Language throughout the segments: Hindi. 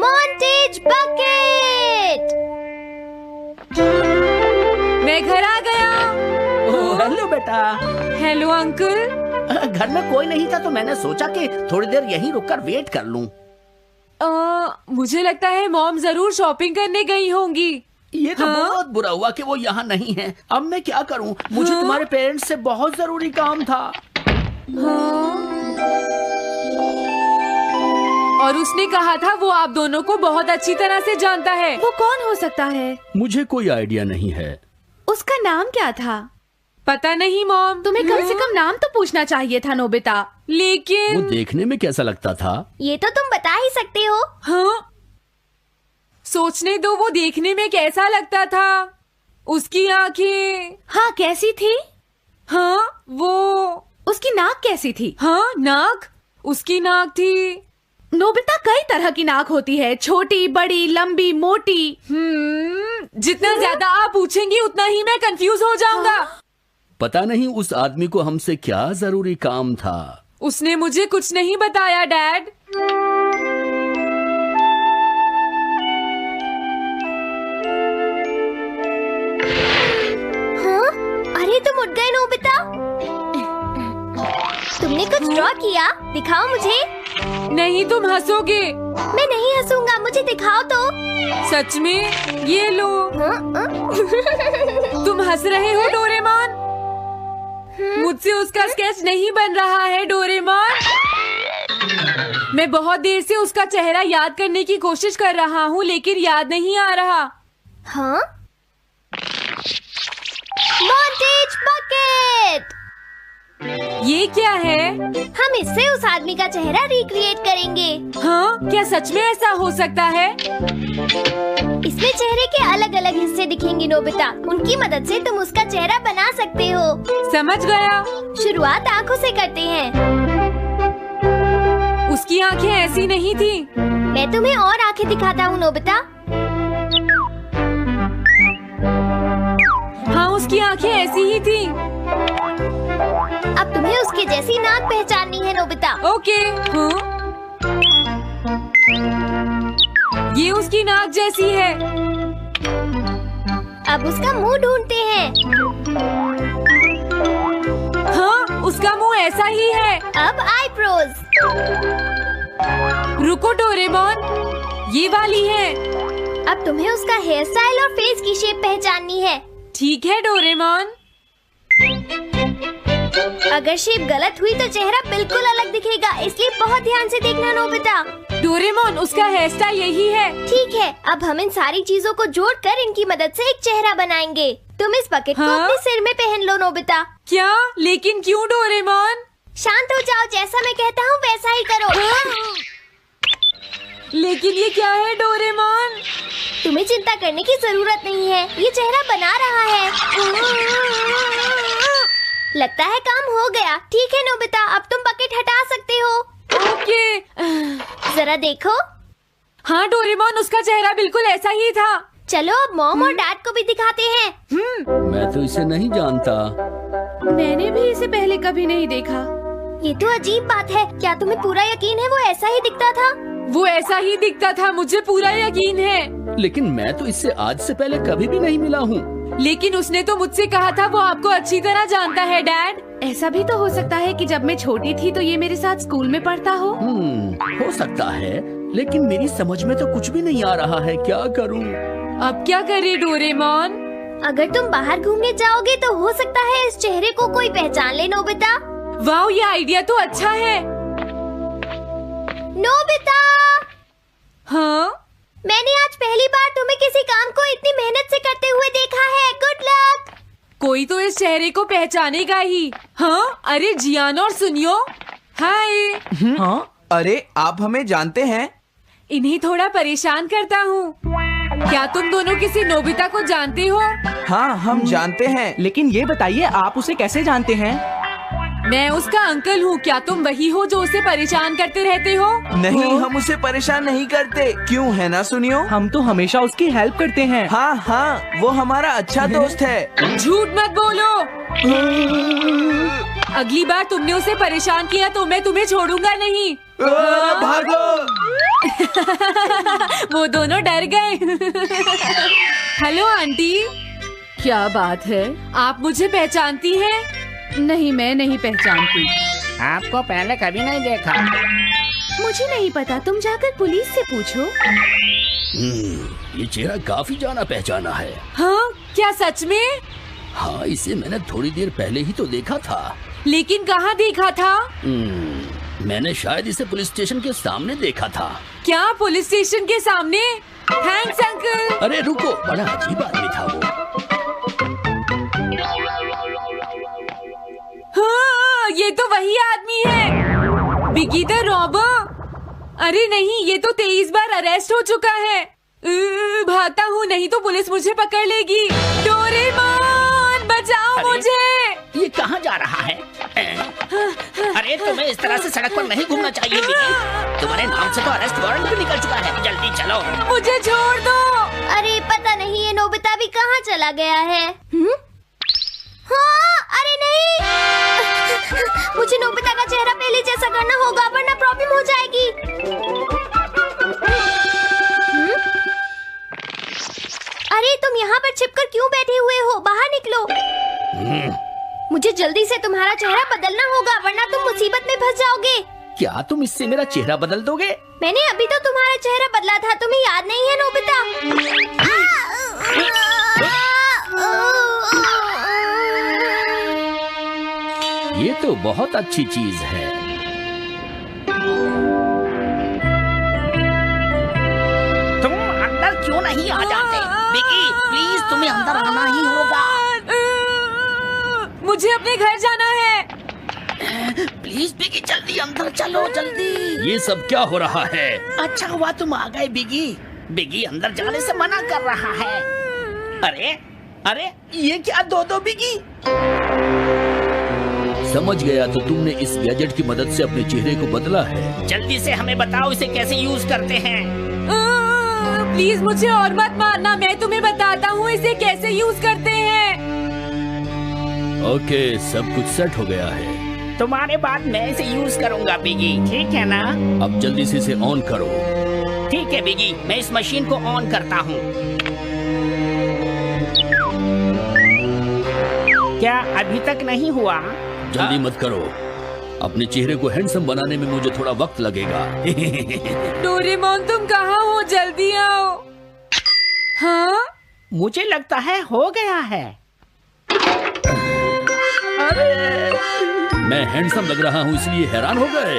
Montage bucket. मैं घर आ गया। हेलो बेटा। Hello uncle. घर में कोई नहीं था तो मैंने सोचा कि थोड़ी देर यहीं रुककर वेट कर लूं। मुझे लगता है मॉम जरूर शॉपिंग करने गई होंगी। ये तो बहुत बुरा हुआ कि वो यहाँ नहीं है। अब मैं क्या करूं? मुझे तुम्हारे पेरेंट्स से बहुत जरूरी काम था। और उसने कहा था वो आप दोनों को बहुत अच्छी तरह से जानता है। वो कौन हो सकता है? मुझे कोई आइडिया नहीं है। उसका नाम क्या था? पता नहीं मॉम। तुम्हें कम से कम नाम तो पूछना चाहिए था नोबिता। लेकिन वो देखने में कैसा लगता था? ये तो तुम बता ही सकते हो। हाँ, सोचने दो वो देखने में कैसा लगता था। उसकी आंखें। हाँ, कैसी थी? हाँ, वो उसकी नाक कैसी थी? हाँ, नाक। उसकी नाक थी। नोबिता, कई तरह की नाक होती है, छोटी, बड़ी, लंबी, मोटी। जितना ज्यादा आप पूछेंगी उतना ही मैं कंफ्यूज हो जाऊंगा। पता नहीं उस आदमी को हमसे क्या जरूरी काम था। उसने मुझे कुछ नहीं बताया डैड। हाँ? अरे तुम उठ गए नोबिता। तुमने कुछ ड्रॉ किया? दिखाओ मुझे। नहीं, तुम हंसोगे। मैं नहीं हंसूंगा, मुझे दिखाओ तो। सच में? ये लो। हाँ? तुम हंस रहे हो डोरेमोन? मुझसे उसका स्केच नहीं बन रहा है डोरेमोन। मैं बहुत देर से उसका चेहरा याद करने की कोशिश कर रहा हूँ लेकिन याद नहीं आ रहा। हाँ? Montage bucket. ये क्या है? हम इससे उस आदमी का चेहरा रिक्रिएट करेंगे। हाँ, क्या सच में ऐसा हो सकता है? इसमें चेहरे के अलग अलग हिस्से दिखेंगे नोबिता। उनकी मदद से तुम उसका चेहरा बना सकते हो। समझ गया। शुरुआत आँखों से करते हैं। उसकी आंखें ऐसी नहीं थी। मैं तुम्हें और आँखें दिखाता हूँ नोबिता। हाँ, उसकी आंखें ऐसी ही थी। अब तुम्हें उसके जैसी नाक पहचाननी है नोबिता। ओके। हाँ? ये उसकी नाक जैसी है। अब उसका मुंह ढूंढते हैं। हाँ, उसका मुंह ऐसा ही है। अब आईब्रोज। रुको डोरेमोन, ये वाली है। अब तुम्हें उसका हेयर स्टाइल और फेस की शेप पहचाननी है। ठीक है डोरेमोन। अगर शेप गलत हुई तो चेहरा बिल्कुल अलग दिखेगा, इसलिए बहुत ध्यान से देखना नोबिता। डोरेमोन, उसका हेयर स्टाइल यही है। ठीक है, अब हम इन सारी चीजों को जोड़कर इनकी मदद से एक चेहरा बनाएंगे। तुम इस बकेट को अपने सिर में पहन लो नोबिता। क्या? लेकिन क्यों डोरेमोन? शांत हो जाओ, जैसा मैं कहता हूँ वैसा ही करो। लेकिन ये क्या है डोरेमोन? तुम्हें चिंता करने की जरूरत नहीं है, ये चेहरा बना रहा है। लगता है काम हो गया। ठीक है नोबिता, अब तुम बकेट हटा सकते हो। ओके। जरा देखो। हाँ डोरेमोन, उसका चेहरा बिल्कुल ऐसा ही था। चलो अब मॉम और डैड को भी दिखाते हैं। मैं तो इसे नहीं जानता। मैंने भी इसे पहले कभी नहीं देखा। ये तो अजीब बात है। क्या तुम्हें पूरा यकीन है वो ऐसा ही दिखता था? वो ऐसा ही दिखता था, मुझे पूरा यकीन है। लेकिन मैं तो इससे आज से पहले कभी भी नहीं मिला हूँ। लेकिन उसने तो मुझसे कहा था वो आपको अच्छी तरह जानता है डैड। ऐसा भी तो हो सकता है कि जब मैं छोटी थी तो ये मेरे साथ स्कूल में पढ़ता हो। हो सकता है, लेकिन मेरी समझ में तो कुछ भी नहीं आ रहा है। क्या करूँ? अब क्या करे डोरेमोन? अगर तुम बाहर घूमने जाओगे तो हो सकता है इस चेहरे को कोई पहचान ले नोबिता। वाह, ये आइडिया तो अच्छा है। नोबिता! हाँ? मैंने आज पहली बार तुम्हें किसी काम को इतनी मेहनत से करते हुए देखा है। Good luck. कोई तो इस चेहरे को पहचानेगा ही। हाँ? अरे जियान और सुनियो। हाय। हाँ? अरे आप हमें जानते हैं? इन्हें थोड़ा परेशान करता हूँ। क्या तुम दोनों किसी नोबिता को जानते हो? हाँ, हम जानते हैं। लेकिन ये बताइए आप उसे कैसे जानते हैं? मैं उसका अंकल हूँ। क्या तुम वही हो जो उसे परेशान करते रहते हो? नहीं, हम उसे परेशान नहीं करते। क्यों, है ना सुनियो? हम तो हमेशा उसकी हेल्प करते हैं। हाँ हाँ, वो हमारा अच्छा दोस्त है। झूठ मत बोलो। अगली बार तुमने उसे परेशान किया तो मैं तुम्हें छोड़ूंगा नहीं। भागो। वो दोनों डर गए। हेलो आंटी, क्या बात है? आप मुझे पहचानती हैं? नहीं, मैं नहीं पहचानती। आपको पहले कभी नहीं देखा। मुझे नहीं पता, तुम जाकर पुलिस से पूछो। ये चेहरा काफी जाना पहचाना है। हाँ, क्या सच में? हाँ, इसे मैंने थोड़ी देर पहले ही तो देखा था। लेकिन कहाँ देखा था? मैंने शायद इसे पुलिस स्टेशन के सामने देखा था। क्या पुलिस स्टेशन के सामने? Thanks uncle. अरे रुको, बड़ा अजीब आदमी था वो। हाँ, ये तो वही आदमी है, बिगी द रॉबर। अरे नहीं, ये तो 23 बार अरेस्ट हो चुका है। भागता हूँ, नहीं तो पुलिस मुझे पकड़ लेगी। डोरेमोन, बचाओ मुझे। ये कहाँ जा रहा है? अरे तुम्हें इस तरह से सड़क पर नहीं घूमना चाहिए बिगी। तुम्हारे नाम से तो अरेस्ट वारंट भी निकल चुका है। जल्दी चलो। मुझे छोड़ दो। अरे पता नहीं ये नोबिता भी कहाँ चला गया है। हाँ, अरे नहीं। मुझे नोबिता का चेहरा पहले जैसा करना होगा, वरना प्रॉब्लम हो जाएगी। अरे तुम यहाँ पर छिपकर क्यों बैठे हुए हो? बाहर निकलो। मुझे जल्दी से तुम्हारा चेहरा बदलना होगा, वरना तुम मुसीबत में फंस जाओगे। क्या तुम इससे मेरा चेहरा बदल दोगे? मैंने अभी तो तुम्हारा चेहरा बदला था, तुम्हें याद नहीं है नोबिता? ये तो बहुत अच्छी चीज है। तुम अंदर क्यों नहीं आ जाते? बिगी, प्लीज तुम्हें अंदर आना ही होगा। मुझे अपने घर जाना है। प्लीज बिगी, जल्दी अंदर चलो, जल्दी। ये सब क्या हो रहा है? अच्छा हुआ तुम आ गए बिगी। बिगी अंदर जाने से मना कर रहा है। अरे अरे, ये क्या दो बिगी? समझ गया, तो तुमने इस गैजेट की मदद से अपने चेहरे को बदला है। जल्दी से हमें बताओ इसे कैसे यूज करते हैं। प्लीज मुझे और मत मारना, मैं तुम्हें बताता हूँ इसे कैसे यूज करते हैं। ओके, सब कुछ सेट हो गया है। तुम्हारे बाद मैं इसे यूज करूंगा बिगी, ठीक है ना? अब जल्दी से इसे ऑन करो। ठीक है बिगी, मैं इस मशीन को ऑन करता हूँ। क्या अभी तक नहीं हुआ? जल्दी मत करो, अपने चेहरे को हैंडसम बनाने में मुझे थोड़ा वक्त लगेगा। डोरेमोन, तुम कहाँ हो? जल्दी आओ। हाँ, मुझे लगता है हो गया है। मैं हैंडसम लग रहा हूँ इसलिए हैरान हो गए।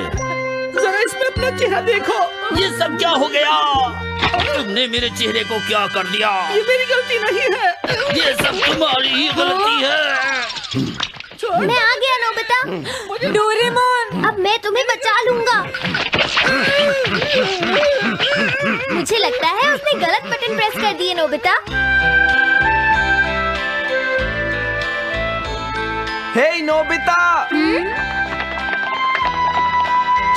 जरा इसमें अपना चेहरा देखो। ये सब क्या हो गया? तुमने मेरे चेहरे को क्या कर दिया? ये मेरी गलती नहीं है, ये सब तुम्हारी ही गलती है। मैं आ गया नोबिता। डोरेमोन, अब मैं तुम्हें बचा लूंगा। मुझे लगता है उसने गलत बटन प्रेस कर दिए नोबिता। हे नोबिता,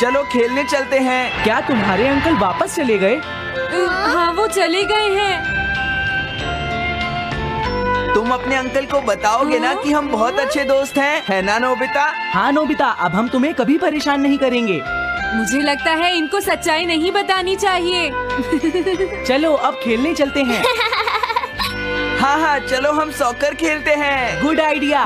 चलो खेलने चलते हैं। क्या तुम्हारे अंकल वापस चले गए? हाँ, वो चले गए हैं। तुम अपने अंकल को बताओगे ना कि हम बहुत अच्छे दोस्त हैं, है ना नोबिता? हाँ नोबिता, अब हम तुम्हें कभी परेशान नहीं करेंगे। मुझे लगता है इनको सच्चाई नहीं बतानी चाहिए। चलो अब खेलने चलते हैं। हाँ हाँ, चलो हम सॉकर खेलते हैं। Good idea.